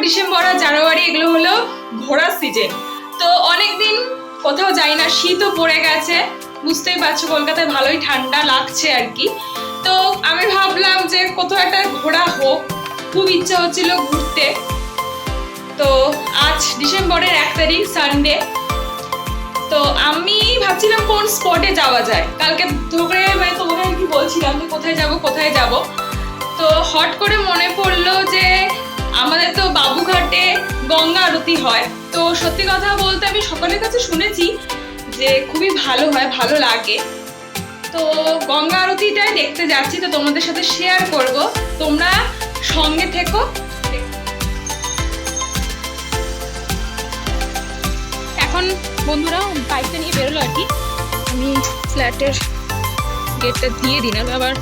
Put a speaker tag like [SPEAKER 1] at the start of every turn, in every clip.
[SPEAKER 1] December আর জানুয়ারি এগুলো হলো ঘোরার সিজন। তো অনেকদিন কোথাও যাই না, শীতও পড়ে গেছে, বুঝতেই পারছো কলকাতায় ভালোই ঠান্ডা লাগছে আর কি। তো আমি ভাবলাম যে কোথাও একটা ঘোরা হোক, খুব ইচ্ছা হচ্ছিল ঘুরতে। তো আজ ডিসেম্বরের 1 তারিখ সানডে। তো আমি ভাবছিলাম কোন স্পটে যাওয়া যায়, কালকে ধরে মানে তোমাকে কি বলছিলাম যে কোথায় যাব। তো হট করে মনে পড়লো যে আমাদের তো বাবুঘাটে গঙ্গা আরতি হয়। তো সত্যি কথা বলতে আমি সকলের কাছে শুনেছি যে খুবই ভালো হয়, ভালো লাগে। তো গঙ্গা আরতিটাই দেখতে যাচ্ছি, তো তোমাদের সাথে শেয়ার করব, তোমরা সঙ্গে থেকো। এখন বন্ধুরা বাইকটা নিয়ে বেরোলো আর কি। আমি ফ্ল্যাটের গেটটা দিয়ে দিই, নাহলে আবার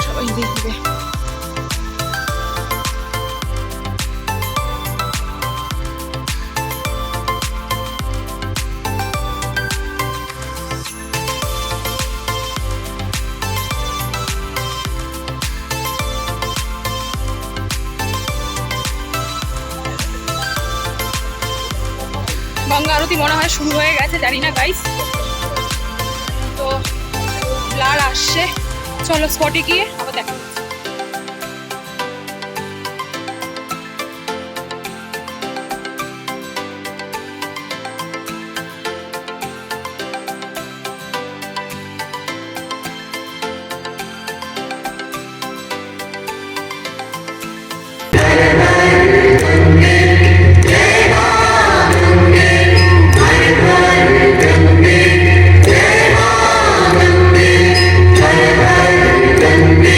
[SPEAKER 1] সবাই দেখবে। গঙ্গা আরতি মনে হয় শুরু হয়ে গেছে, জানি না গাইস। তো ব্লার আসছে, চলো স্পটে গিয়ে আবার দেখা হচ্ছে।
[SPEAKER 2] Ganga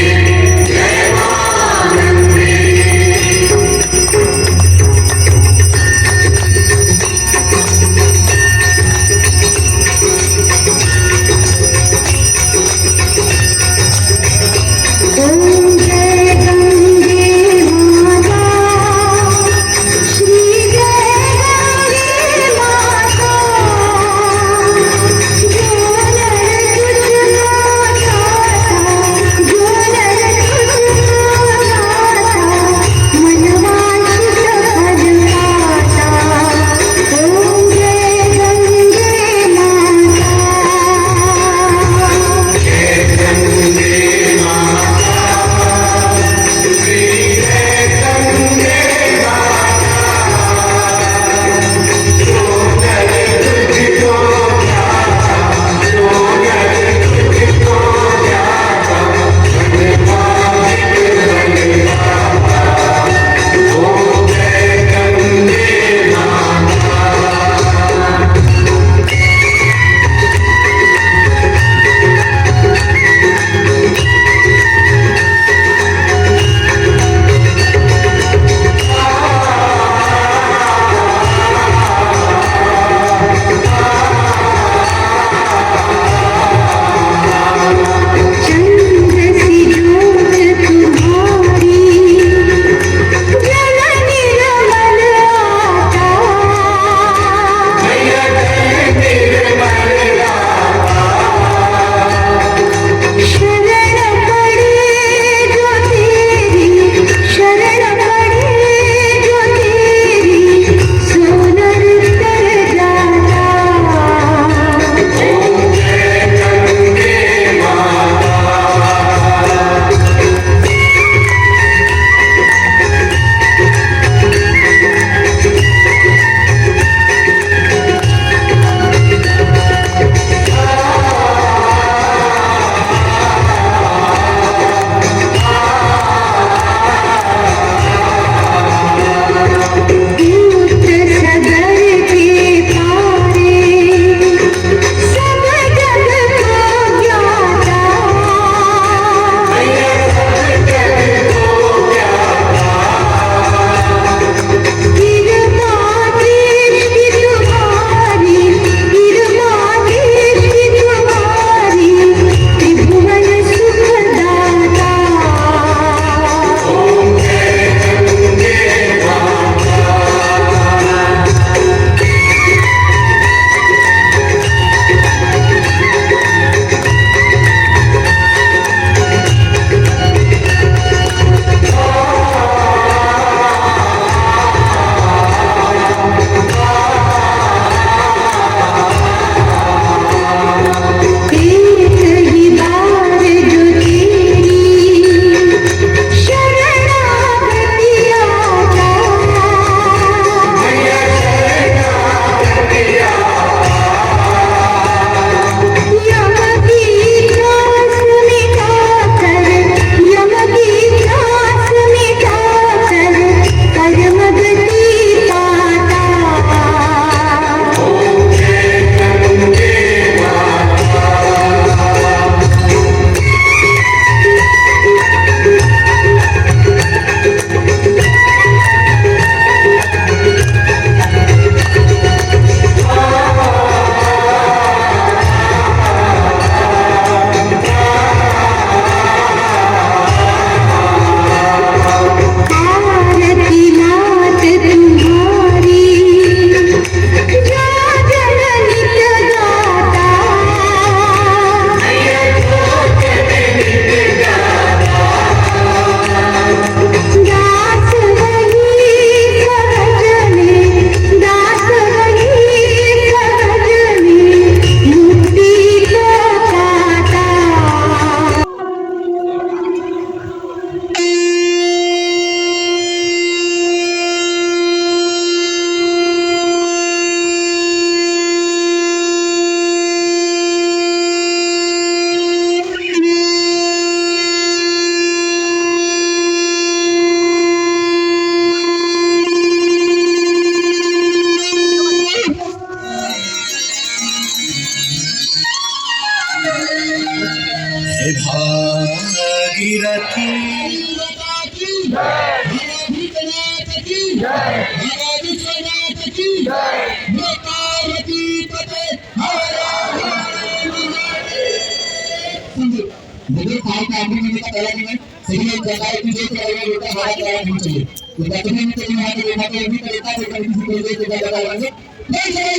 [SPEAKER 2] देखिए साल का आखिरी महीने का पहला दिन है सभी एक जगह पूजे के बारे में लोग हमारा तैयार होना चाहिए तो कहते हैं कि यहाँ के देखा के भी करता है कभी किसी को ले के जगह लगाएंगे जय जय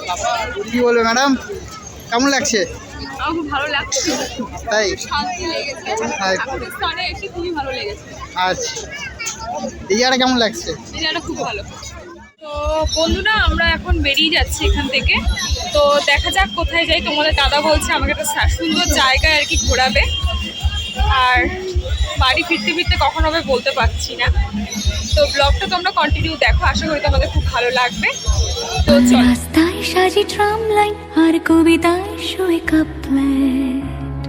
[SPEAKER 2] माता
[SPEAKER 3] কি বলবে ম্যাডাম, কেমন লাগছে?
[SPEAKER 1] আমার খুব ভালো লাগছে,
[SPEAKER 3] তাই
[SPEAKER 1] শান্তি লেগেছে, ঠাকুরের স্থানে এসে খুবই ভালো লেগেছে।
[SPEAKER 3] আচ্ছা, এই জায়গাটা কেমন লাগছে?
[SPEAKER 1] এই জায়গাটা খুব ভালো। তো বন্ধুরা আমরা এখন বেরিয়ে যাচ্ছি এখান থেকে, তো দেখা যাক কোথায় যাই। তোমাদের দাদা বলছে আমাকে একটা সুন্দর জায়গায় আর কি ঘোরাবে, আর বাড়ি ফিরতে ফিরতে কখন হবে বলতে পারছি না। তো ব্লগটা তোমরা কন্টিনিউ দেখো, আশা করি তোমাদের খুব ভালো লাগবে। তো চল।
[SPEAKER 4] রাস্তায় সাজি ট্রাম লাইন আর কবিতায় শুয়ে কাপলেট,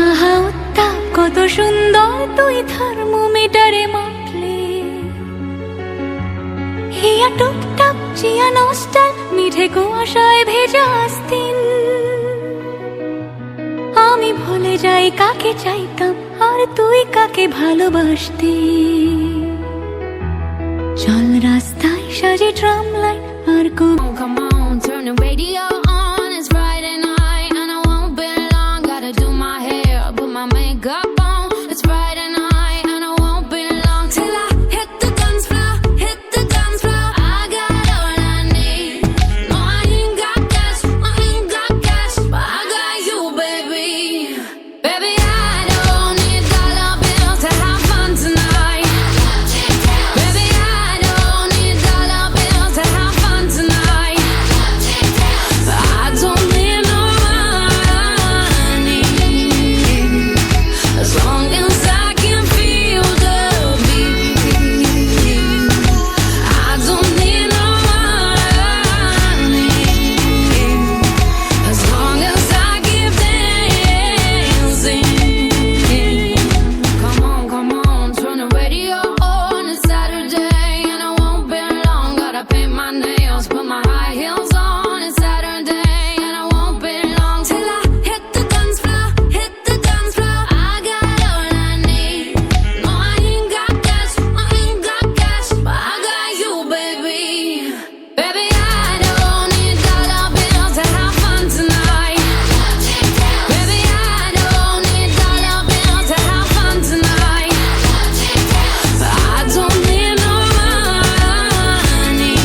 [SPEAKER 4] আহা উত্তাপ কত সুন্দর তুই থার্মোমিটারে মাপলে, হিয়া টুপটাপ চিয়া নস্টাল মিঠে কুয়াশায় ভেজা আস্তিন, আমি ভুলে যাই কাকে চাইতাম আর তুই কাকে ভালোবাসতি। চল রাস্তায় সাজে ট্রাম লাইন আর
[SPEAKER 5] Come on, turn the radio on. It's Friday night and I won't be long. Gotta do my hair, put my makeup on. It's Friday night and I won't be long till I hit the dance floor, hit the dance floor. I got all I need. No, I ain't got cash, I ain't got cash, but I got you, baby. Baby, I don't need dollar bills to have fun tonight. Baby, I don't need dollar bills to have fun tonight. I don't need no money, as long as I can feel the beat. I don't need no money, as long as I keep dancing. Come on, turn the radio on. It's Saturday and I won't be long. Gotta paint my nails, put my high heels on. It's Saturday and I won't be long till I hit the dance floor, hit the dance floor. I got all I need. No, I ain't got cash, I ain't got cash, but I got you, baby. Baby, I don't need dollar bills to have fun tonight. Baby, I don't need dollar bills to have fun tonight. I don't need no money,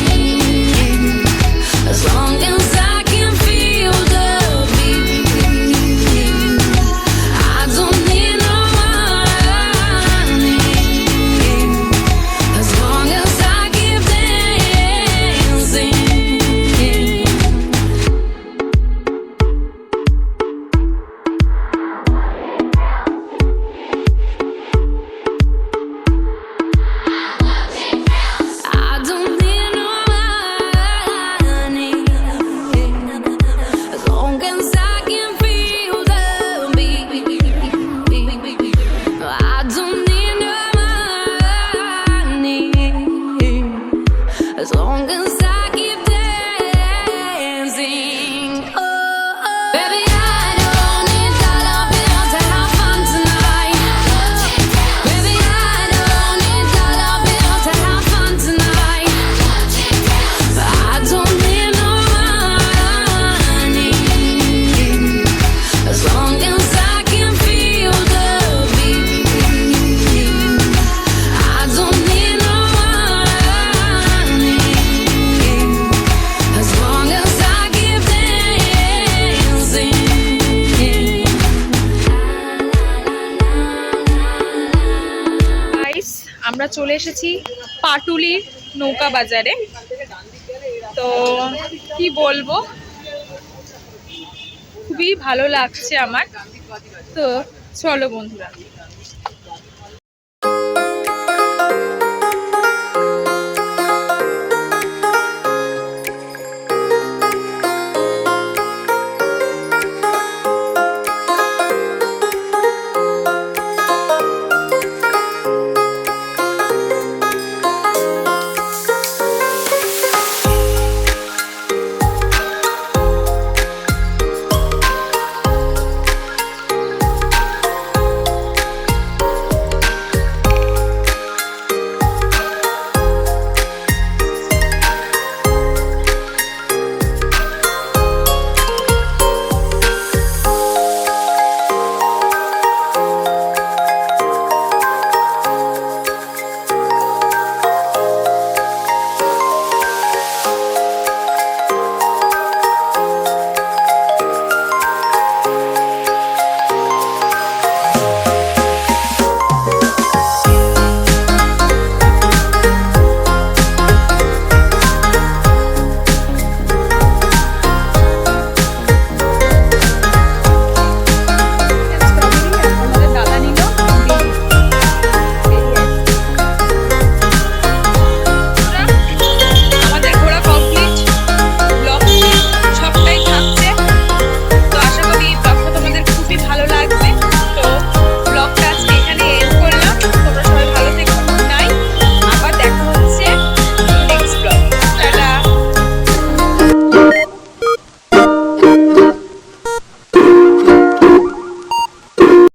[SPEAKER 5] as long as I can feel the beat. I don't need no money, as long as I keep dancing. I don't need no money, as long as I can feel the beat. I don't need no money, as long as I keep dancing. Oh, baby, I don't need dollar bills to have fun tonight. Baby, I don't need dollar bills to have fun tonight. I don't need no money, as long as I can feel the beat. I don't need no money, as long as I keep dancing.
[SPEAKER 1] Guys আমরা চলে এসেছি পাটুলি নৌকা বাজারে। তো কি বলবো, খুবই ভালো লাগছে আমার। তো চলো বন্ধুরা।